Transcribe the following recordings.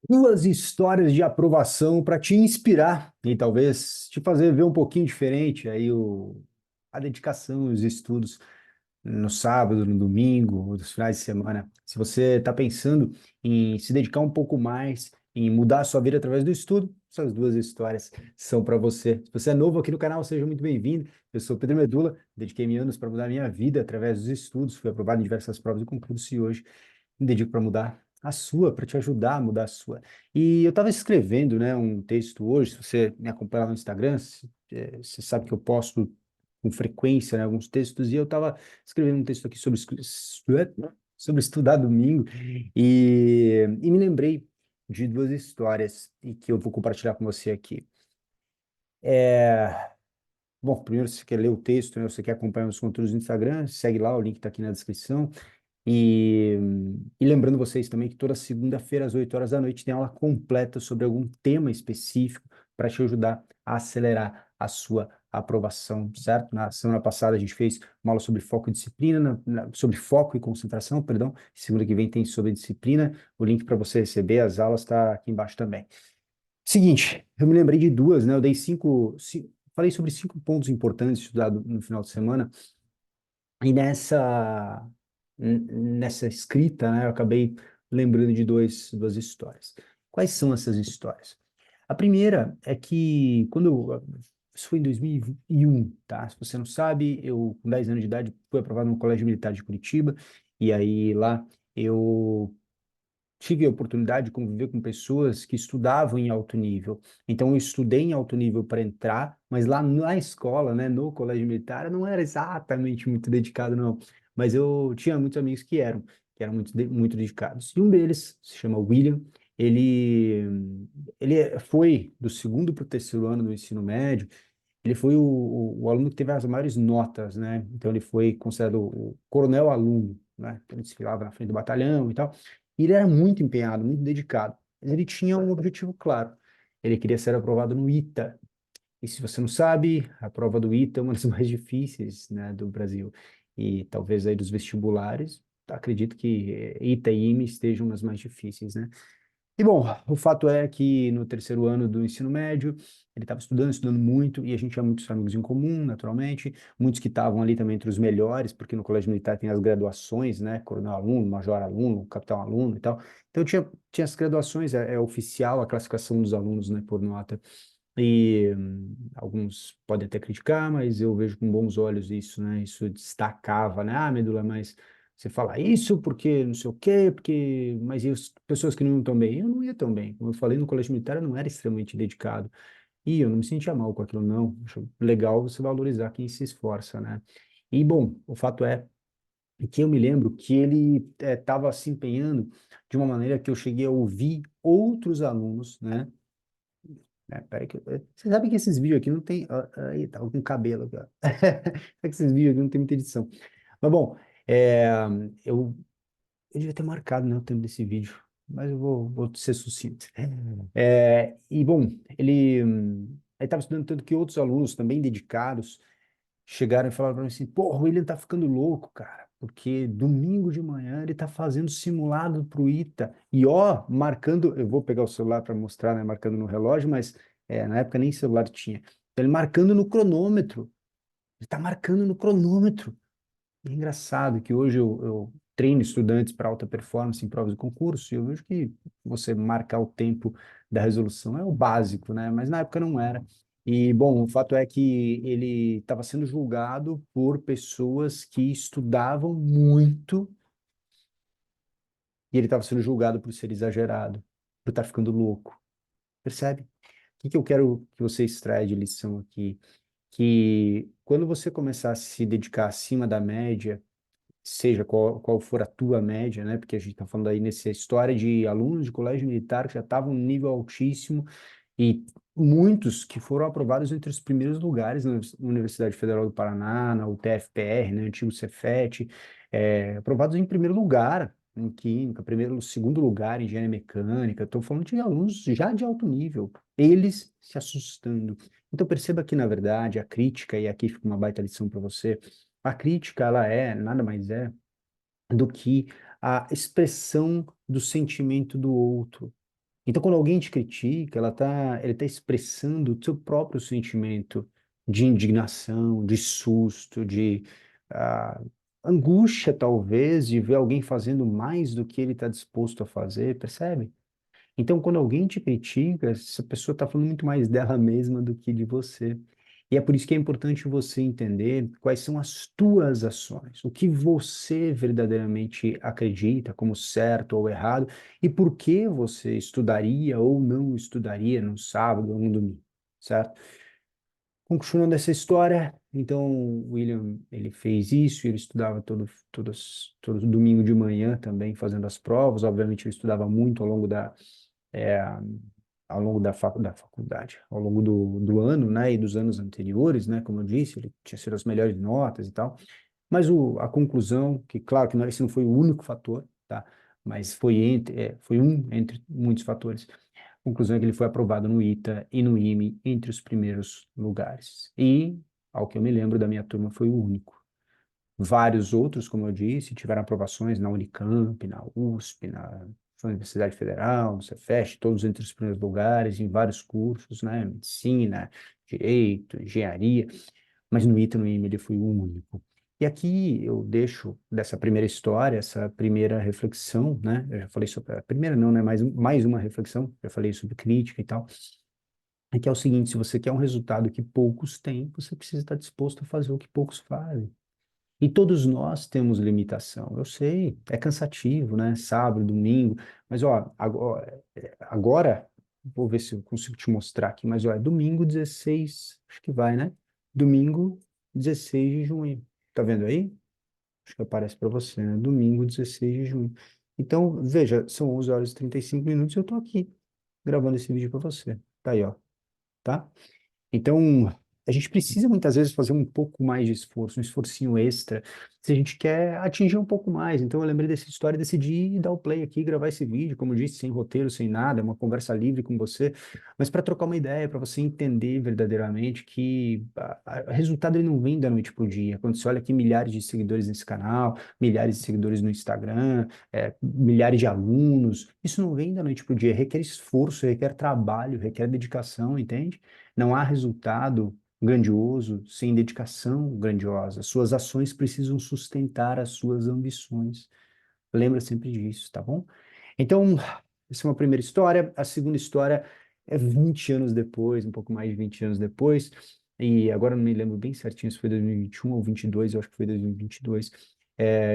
Duas histórias de aprovação para te inspirar e talvez te fazer ver um pouquinho diferente aí a dedicação, os estudos no sábado, no domingo, nos finais de semana. Se você está pensando em se dedicar um pouco mais, em mudar a sua vida através do estudo, essas duas histórias são para você. Se você é novo aqui no canal, seja muito bem-vindo. Eu sou Pedro Medula, dediquei-me anos para mudar a minha vida através dos estudos, fui aprovado em diversas provas e concursos e hoje me dedico para mudar a sua, para te ajudar a mudar a sua. E eu estava escrevendo, né, um texto hoje, se você me acompanha lá no Instagram, você sabe que eu posto com frequência, né, alguns textos, e eu estava escrevendo um texto aqui sobre estudar domingo, e me lembrei de duas histórias e que eu vou compartilhar com você aqui. É, bom, primeiro, se você quer ler o texto, né, você quer acompanhar os conteúdos do Instagram, segue lá, o link está aqui na descrição. E, e lembrando vocês também que toda segunda-feira, às 8 horas da noite, tem aula completa sobre algum tema específico para te ajudar a acelerar a sua aprovação, certo? Na semana passada a gente fez uma aula sobre foco e disciplina, sobre foco e concentração, perdão. Segunda que vem tem sobre disciplina. O link para você receber as aulas está aqui embaixo também. Seguinte, eu me lembrei de duas, né? Eu dei falei sobre 5 pontos importantes estudados no final de semana. E nessa escrita, né, eu acabei lembrando de duas histórias. Quais são essas histórias? A primeira é que isso foi em 2001, tá? Se você não sabe, eu com 10 anos de idade fui aprovado no Colégio Militar de Curitiba, e aí lá eu tive a oportunidade de conviver com pessoas que estudavam em alto nível. Então, eu estudei em alto nível para entrar, mas lá na escola, né, no colégio militar, eu não era exatamente muito dedicado, não. Mas eu tinha muitos amigos que eram muito dedicados. E um deles se chama William. Ele foi do segundo para o terceiro ano do ensino médio. Ele foi o aluno que teve as maiores notas, né? Então, ele foi considerado o coronel aluno, né? Então, ele desfilava na frente do batalhão e tal. E ele era muito empenhado, muito dedicado. Mas ele tinha um objetivo claro. Ele queria ser aprovado no ITA. E se você não sabe, a prova do ITA é uma das mais difíceis, né, do Brasil. E talvez aí dos vestibulares, acredito que ITA e IME estejam nas mais difíceis, né? E bom, o fato é que no terceiro ano do ensino médio, ele estava estudando muito, e a gente tinha muitos amigos em comum, naturalmente, muitos que estavam ali também entre os melhores, porque no colégio militar tem as graduações, né? Coronel aluno, major aluno, capitão aluno e tal. Então tinha as graduações, é oficial a classificação dos alunos, né, por nota. E alguns podem até criticar, mas eu vejo com bons olhos isso, né? Isso destacava, né? Ah, Medula, mas você fala isso porque não sei o quê, porque... Mas e as pessoas que não iam tão bem? Eu não ia tão bem. Como eu falei, no colégio militar eu não era extremamente dedicado. E eu não me sentia mal com aquilo, não. Acho legal você valorizar quem se esforça, né? E, bom, o fato é que eu me lembro que ele estava se empenhando de uma maneira que eu cheguei a ouvir outros alunos, né? Peraí você sabe que esses vídeos aqui não tem... Aí, tá com cabelo aqui, ó. Sabe que esses vídeos aqui não tem muita edição. Mas, bom, é, eu, eu devia ter marcado, né, o tempo desse vídeo, mas eu vou ser sucinto. E, bom, ele estava estudando tanto que outros alunos também dedicados chegaram e falaram para mim assim, pô, o William tá ficando louco, cara, porque domingo de manhã ele tá fazendo simulado pro ITA, e ó, marcando, eu vou pegar o celular para mostrar, né, marcando no relógio, mas na época nem celular tinha. Então, ele marcando no cronômetro, ele tá marcando no cronômetro. É engraçado que hoje eu treino estudantes para alta performance em provas de concurso, e eu vejo que você marcar o tempo da resolução é o básico, né? Mas na época não era. E, bom, o fato é que ele estava sendo julgado por pessoas que estudavam muito, e ele estava sendo julgado por ser exagerado, por estar ficando louco. Percebe? O que que eu quero que você extraia de lição aqui? Que quando você começar a se dedicar acima da média, seja qual for a tua média, né? Porque a gente está falando aí nessa história de alunos de colégio militar que já estavam em nível altíssimo e muitos que foram aprovados entre os primeiros lugares na Universidade Federal do Paraná, na UTFPR, né? Antigo Cefet, aprovados em primeiro lugar em química, primeiro, segundo lugar em engenharia mecânica. Estou falando de alunos já de alto nível, eles se assustando. Então perceba que, na verdade, a crítica, e aqui fica uma baita lição para você, a crítica, ela nada mais é do que a expressão do sentimento do outro. Então, quando alguém te critica, ele tá expressando o seu próprio sentimento de indignação, de susto, de ah, angústia, talvez, de ver alguém fazendo mais do que ele está disposto a fazer, percebe? Então, quando alguém te critica, essa pessoa está falando muito mais dela mesma do que de você. E é por isso que é importante você entender quais são as tuas ações, o que você verdadeiramente acredita como certo ou errado, e por que você estudaria ou não estudaria no sábado ou no domingo, certo? Continuando essa história, então o William ele fez isso, ele estudava todo domingo de manhã também fazendo as provas. Obviamente ele estudava muito é, da faculdade, ao longo do ano, né, e dos anos anteriores, né, como eu disse, ele tinha sido as melhores notas e tal. Mas a conclusão, que claro que esse não foi o único fator, tá? Mas foi um entre muitos fatores. A conclusão é que ele foi aprovado no ITA e no IME entre os primeiros lugares. E, ao que eu me lembro da minha turma, foi o único. Vários outros, como eu disse, tiveram aprovações na Unicamp, na USP, na Universidade Federal, no Cefet, todos entre os primeiros lugares, em vários cursos, né? Medicina, Direito, Engenharia, mas no ITA e no IME ele foi o único. E aqui eu deixo dessa primeira história, essa primeira reflexão, né? Eu já falei sobre a primeira, não, né? Mais uma reflexão, já falei sobre crítica e tal. É que é o seguinte: se você quer um resultado que poucos têm, você precisa estar disposto a fazer o que poucos fazem. E todos nós temos limitação. Eu sei, é cansativo, né? Sábado, domingo, mas ó, agora vou ver se eu consigo te mostrar aqui, mas ó, é domingo 16, acho que vai, né? Domingo 16 de junho. Tá vendo aí? Acho que aparece para você, né? Domingo 16 de junho. Então, veja, são 11 horas e 35 minutos e eu tô aqui gravando esse vídeo para você. Tá aí, ó, tá? Então, a gente precisa muitas vezes fazer um pouco mais de esforço, um esforcinho extra, se a gente quer atingir um pouco mais. Então, eu lembrei dessa história e decidi dar o play aqui, gravar esse vídeo, como eu disse, sem roteiro, sem nada, é uma conversa livre com você, mas para trocar uma ideia, para você entender verdadeiramente que o resultado ele não vem da noite para o dia. Quando você olha aqui milhares de seguidores nesse canal, milhares de seguidores no Instagram, milhares de alunos, isso não vem da noite para o dia, requer esforço, requer trabalho, requer dedicação, entende? Não há resultado grandioso sem dedicação grandiosa. Suas ações precisam sustentar as suas ambições. Lembra sempre disso, tá bom? Então, essa é uma primeira história. A segunda história é 20 anos depois, um pouco mais de 20 anos depois. E agora eu não me lembro bem certinho se foi 2021 ou 22, eu acho que foi 2022.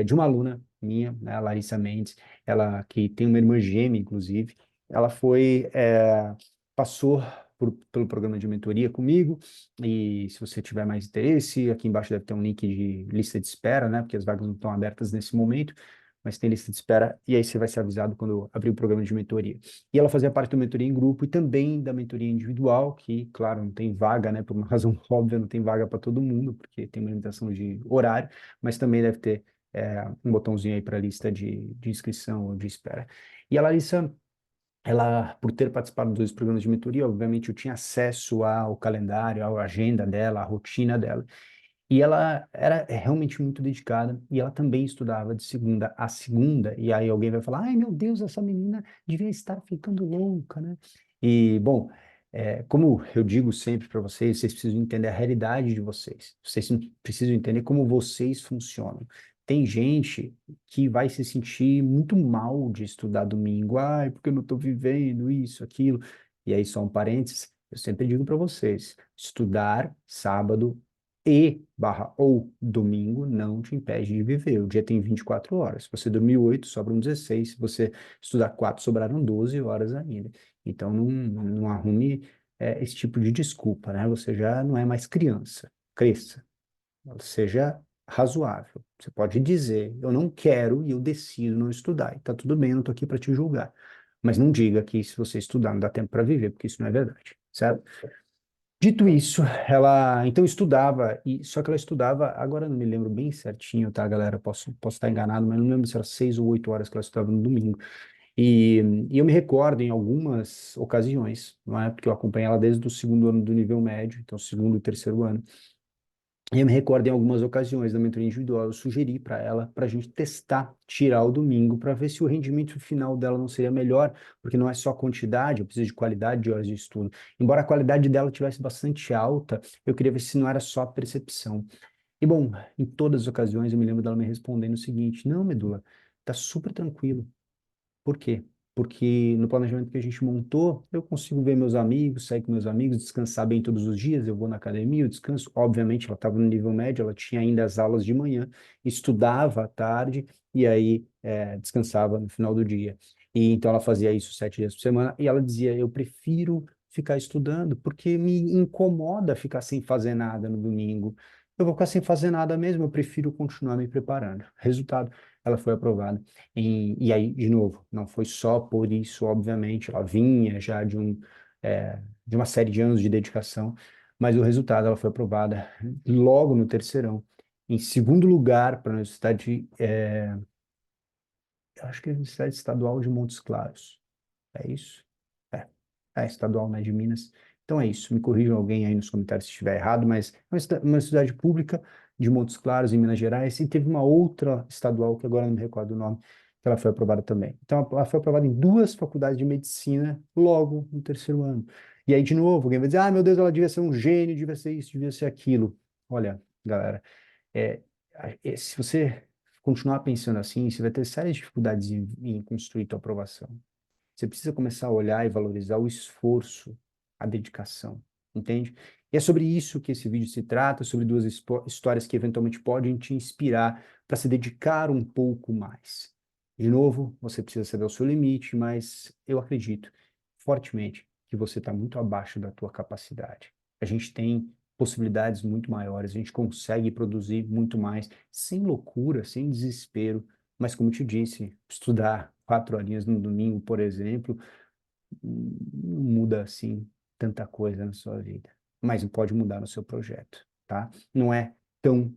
De uma aluna minha, né, a Larissa Mendes, ela que tem uma irmã gêmea, inclusive, ela passou pelo programa de mentoria comigo, e se você tiver mais interesse, aqui embaixo deve ter um link de lista de espera, né, porque as vagas não estão abertas nesse momento, mas tem lista de espera, e aí você vai ser avisado quando eu abrir o programa de mentoria. E ela fazia parte da mentoria em grupo e também da mentoria individual, que, claro, não tem vaga, né, por uma razão óbvia, não tem vaga para todo mundo, porque tem uma limitação de horário, mas também deve ter um botãozinho aí para a lista de inscrição ou de espera. E a Larissa, ela, por ter participado dos dois programas de mentoria, obviamente eu tinha acesso ao calendário, à agenda dela, à rotina dela. E ela era realmente muito dedicada e ela também estudava de segunda a segunda. E aí alguém vai falar: ai meu Deus, essa menina devia estar ficando louca, né? E, bom, como eu digo sempre para vocês, vocês precisam entender a realidade de vocês. Vocês precisam entender como vocês funcionam. Tem gente que vai se sentir muito mal de estudar domingo. Ai, porque eu não estou vivendo isso, aquilo. E aí, só um parênteses, eu sempre digo para vocês: estudar sábado ou domingo não te impede de viver. O dia tem 24 horas. Se você dormir 8, sobram 16. Se você estudar 4, sobraram 12 horas ainda. Então, não arrume esse tipo de desculpa, né? Você já não é mais criança. Cresça. Seja razoável. Você pode dizer: eu não quero e eu decido não estudar. E tá tudo bem, eu não tô aqui para te julgar. Mas não diga que se você estudar não dá tempo para viver, porque isso não é verdade, certo? Dito isso, ela então estudava, e só que ela estudava, agora eu não me lembro bem certinho, tá, galera? Posso estar enganado, mas não lembro se era 6 ou 8 horas que ela estudava no domingo. E, e eu me recordo em algumas ocasiões, não é? Porque eu acompanhei ela desde o segundo ano do nível médio, então segundo e terceiro ano. E eu me recordo em algumas ocasiões da mentoria individual, eu sugeri para ela, para a gente testar, tirar o domingo, para ver se o rendimento final dela não seria melhor, porque não é só quantidade, eu preciso de qualidade de horas de estudo. Embora a qualidade dela tivesse bastante alta, eu queria ver se não era só a percepção. E bom, em todas as ocasiões eu me lembro dela me respondendo o seguinte: não, Medula, tá super tranquilo. Por quê? Porque no planejamento que a gente montou, eu consigo ver meus amigos, sair com meus amigos, descansar bem todos os dias. Eu vou na academia, eu descanso. Obviamente, ela estava no nível médio, ela tinha ainda as aulas de manhã, estudava à tarde e aí descansava no final do dia. E então ela fazia isso 7 dias por semana e ela dizia: eu prefiro ficar estudando porque me incomoda ficar sem fazer nada no domingo. Eu vou ficar sem fazer nada mesmo, eu prefiro continuar me preparando. Resultado, ela foi aprovada. E aí, de novo, não foi só por isso, obviamente, ela vinha já de uma série de anos de dedicação, mas o resultado, ela foi aprovada logo no terceirão. Em segundo lugar, para a Universidade, eu acho que é a Universidade Estadual de Montes Claros. É isso? É, é estadual, né, de Minas. Então é isso. Me corrijam alguém aí nos comentários se estiver errado, mas é uma cidade pública de Montes Claros, em Minas Gerais, e teve uma outra estadual, que agora não me recordo o nome, que ela foi aprovada também. Então ela foi aprovada em duas faculdades de medicina logo no terceiro ano. E aí, de novo, alguém vai dizer: ah, meu Deus, ela devia ser um gênio, devia ser isso, devia ser aquilo. Olha, galera, é, se você continuar pensando assim, você vai ter sérias dificuldades em construir tua aprovação. Você precisa começar a olhar e valorizar o esforço, a dedicação, entende? E é sobre isso que esse vídeo se trata, sobre duas histórias que eventualmente podem te inspirar para se dedicar um pouco mais. De novo, você precisa saber o seu limite, mas eu acredito fortemente que você está muito abaixo da tua capacidade. A gente tem possibilidades muito maiores, a gente consegue produzir muito mais, sem loucura, sem desespero, mas como eu te disse, estudar 4 horinhas no domingo, por exemplo, não muda assim tanta coisa na sua vida, mas pode mudar no seu projeto, tá? Não é tão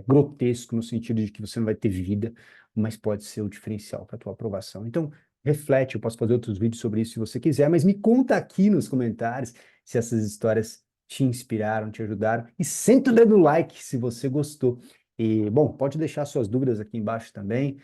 grotesco no sentido de que você não vai ter vida, mas pode ser o diferencial para a tua aprovação. Então, reflete, eu posso fazer outros vídeos sobre isso se você quiser, mas me conta aqui nos comentários se essas histórias te inspiraram, te ajudaram, e senta o dedo no like se você gostou. E, bom, pode deixar suas dúvidas aqui embaixo também,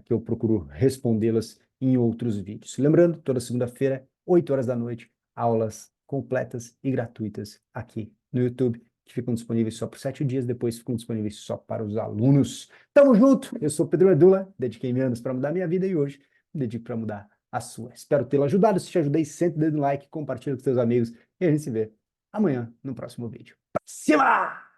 que eu procuro respondê-las em outros vídeos. Lembrando, toda segunda-feira, 8 horas da noite, aulas completas e gratuitas aqui no YouTube, que ficam disponíveis só por 7 dias, depois ficam disponíveis só para os alunos. Tamo junto! Eu sou Pedro Medula, dediquei anos para mudar minha vida e hoje me dedico para mudar a sua. Espero tê-lo ajudado. Se te ajudei, senta o dedo no like, compartilha com seus amigos e a gente se vê amanhã no próximo vídeo. Pra cima!